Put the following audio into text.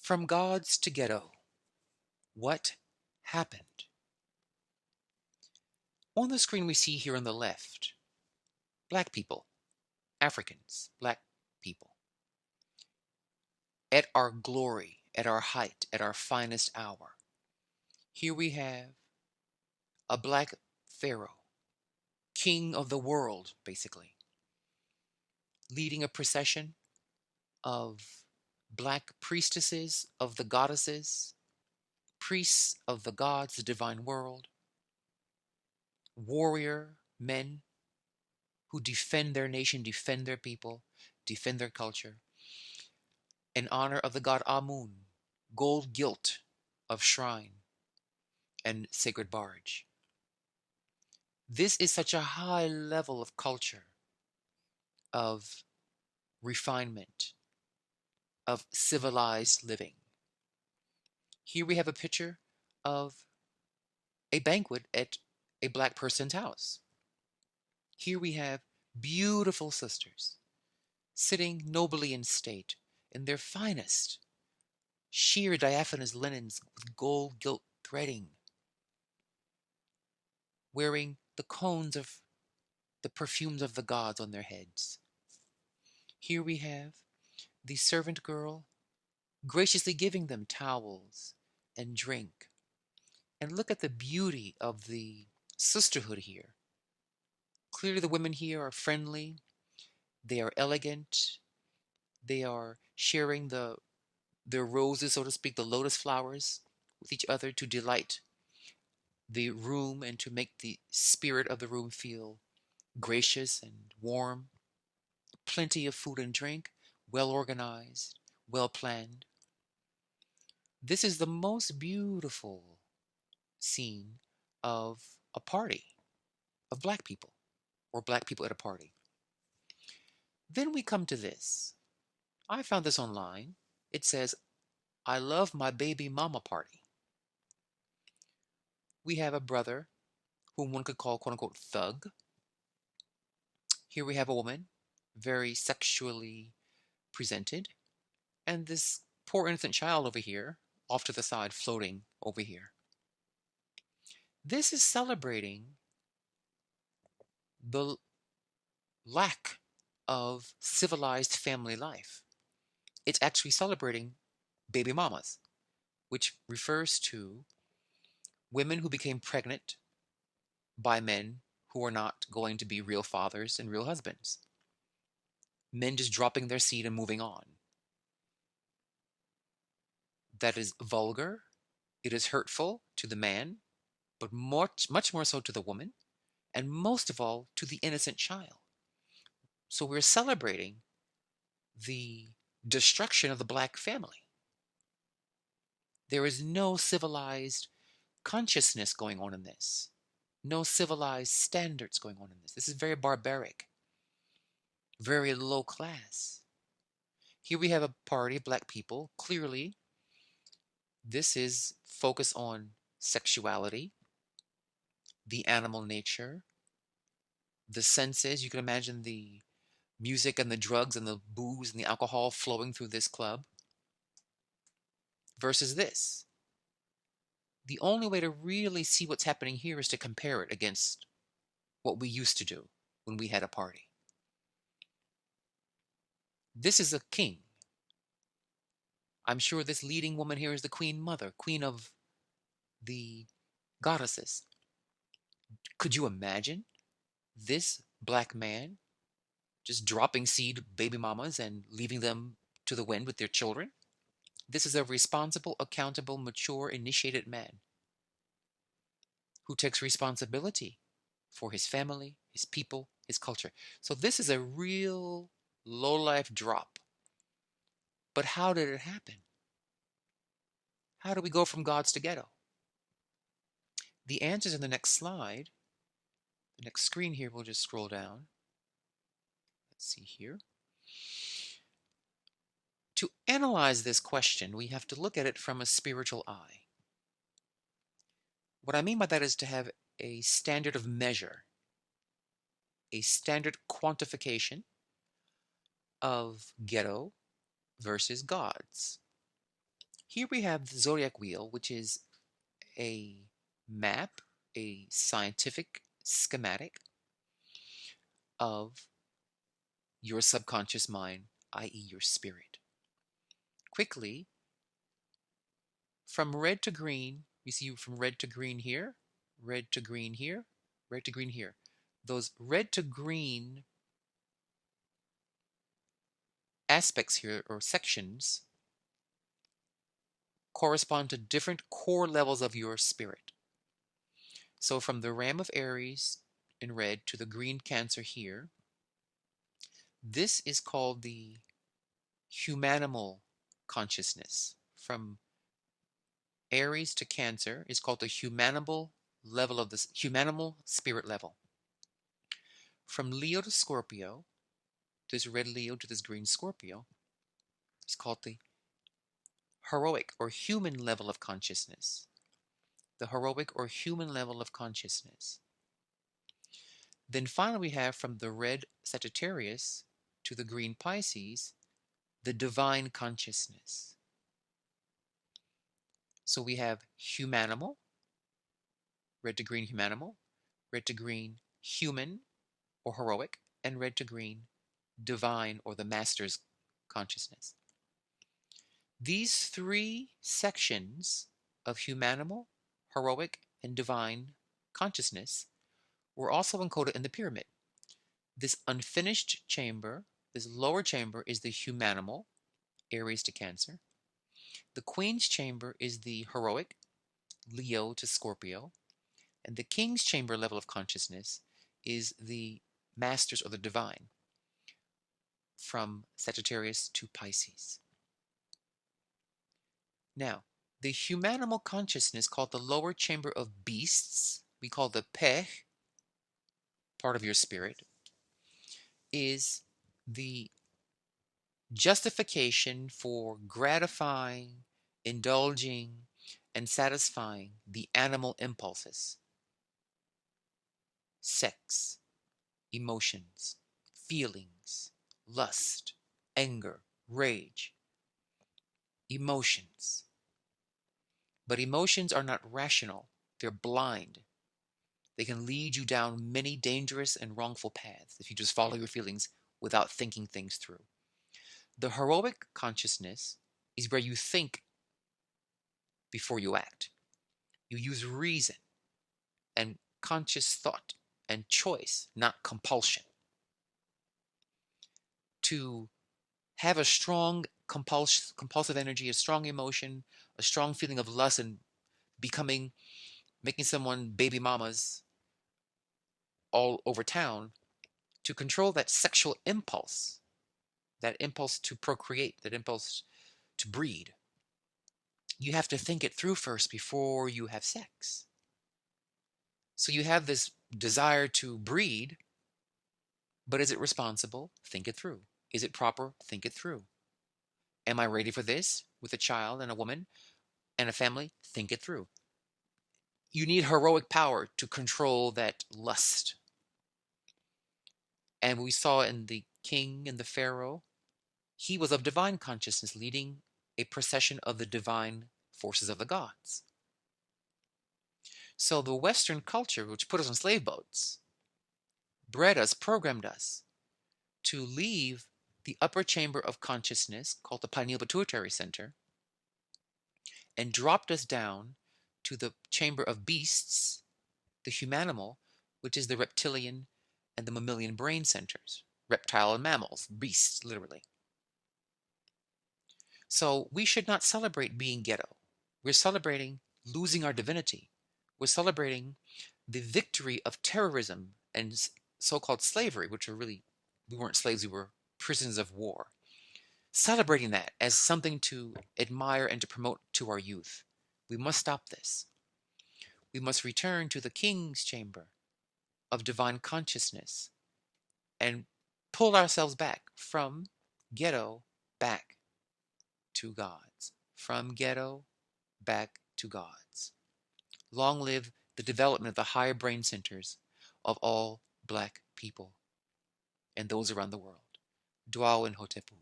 From gods to ghetto, what happened? On the screen we see here on the left, black people, Africans, black people, at our glory, at our height, at our finest hour. Here we have a black pharaoh, king of the world, basically, leading a procession of black priestesses of the goddesses, priests of the gods, the divine world, warrior men who defend their nation, defend their people, defend their culture, in honor of the god Amun, gold gilt of shrine and sacred barge. This is such a high level of culture, of refinement, of civilized living. Here we have a picture of a banquet at a black person's house. Here we have beautiful sisters sitting nobly in state in their finest, sheer diaphanous linens with gold gilt threading, wearing the cones of the perfumes of the gods on their heads. Here we have the servant girl graciously giving them towels and drink. And look at the beauty of the sisterhood here. Clearly, the women here are friendly, they are elegant, they are sharing their roses, so to speak, the lotus flowers with each other to delight the room and to make the spirit of the room feel gracious and warm. Plenty of food and drink, well organized, well planned. This is the most beautiful scene of a party of black people or black people at a party. Then we come to this. I found this online. It says, I love my baby mama party. We have a brother whom one could call quote unquote thug. Here we have a woman, very sexually presented, and this poor innocent child over here, off to the side, floating over here. This is celebrating the lack of civilized family life. It's actually celebrating baby mamas, which refers to women who became pregnant by men who are not going to be real fathers and real husbands. Men just dropping their seed and moving on. That is vulgar. It is hurtful to the man, but much more so to the woman, and most of all to the innocent child. So we're celebrating the destruction of the black family. There is no civilized consciousness going on in this, no civilized standards going on in this. This is very barbaric, very low class. Here we have a party of black people. Clearly, this is focused on sexuality, the animal nature, the senses. You can imagine the music and the drugs and the booze and the alcohol flowing through this club versus this. The only way to really see what's happening here is to compare it against what we used to do when we had a party. This is a king. I'm sure this leading woman here is the queen mother, queen of the goddesses. Could you imagine this black man just dropping seed baby mamas and leaving them to the wind with their children? This is a responsible, accountable, mature, initiated man who takes responsibility for his family, his people, his culture. So this is a real low-life drop. But how did it happen? How do we go from gods to ghetto? The answer's in the next slide. The next screen here, we'll just scroll down. Let's see here. To analyze this question, we have to look at it from a spiritual eye. What I mean by that is to have a standard of measure, a standard quantification of ghetto versus gods. Here we have the zodiac wheel, which is a map, a scientific schematic of your subconscious mind, i.e., your spirit. Quickly, from red to green, you see from red to green here, red to green here, red to green here. Those red to green aspects here, or sections, correspond to different core levels of your spirit. So from the Ram of Aries in red to the green Cancer here, this is called the humanimal consciousness. From Aries to Cancer is called the humanimal level of this humanimal spirit level. From Leo to Scorpio, this red Leo to this green Scorpio, is called the heroic or human level of consciousness. The heroic or human level of consciousness. Then finally we have from the red Sagittarius to the green Pisces, the divine consciousness. So we have humanimal, red to green humanimal, red to green human or heroic, and red to green divine or the master's consciousness. These three sections of humanimal, heroic, and divine consciousness were also encoded in the pyramid. This unfinished chamber, this lower chamber, is the humanimal, Aries to Cancer. The Queen's chamber is the heroic, Leo to Scorpio. And the King's chamber level of consciousness is the Masters or the Divine, from Sagittarius to Pisces. Now, the humanimal consciousness, called the lower chamber of beasts, we call the Pech, part of your spirit, is the justification for gratifying, indulging, and satisfying the animal impulses. Sex, emotions, feelings, lust, anger, rage. Emotions. But emotions are not rational. They're blind. They can lead you down many dangerous and wrongful paths if you just follow your feelings without thinking things through. The heroic consciousness is where you think before you act. You use reason and conscious thought and choice, not compulsion. To have a strong compulsive energy, a strong emotion, a strong feeling of lust and making someone baby mamas all over town, to control that sexual impulse, that impulse to procreate, that impulse to breed, you have to think it through first before you have sex. So you have this desire to breed, but is it responsible? Think it through. Is it proper? Think it through. Am I ready for this with a child and a woman and a family? Think it through. You need heroic power to control that lust. And we saw in the king and the pharaoh, he was of divine consciousness, leading a procession of the divine forces of the gods. So the Western culture, which put us on slave boats, bred us, programmed us to leave the upper chamber of consciousness, called the pineal pituitary center, and dropped us down to the chamber of beasts, the humanimal, which is the reptilian and the mammalian brain centers, reptile and mammals, beasts, literally. So we should not celebrate being ghetto. We're celebrating losing our divinity. We're celebrating the victory of terrorism and so-called slavery, which we weren't slaves, we were prisoners of war. Celebrating that as something to admire and to promote to our youth. We must stop this. We must return to the King's chamber of divine consciousness and pull ourselves back from ghetto back to gods. From ghetto back to gods. Long live the development of the higher brain centers of all Black people and those around the world. Dwell in Hotepu.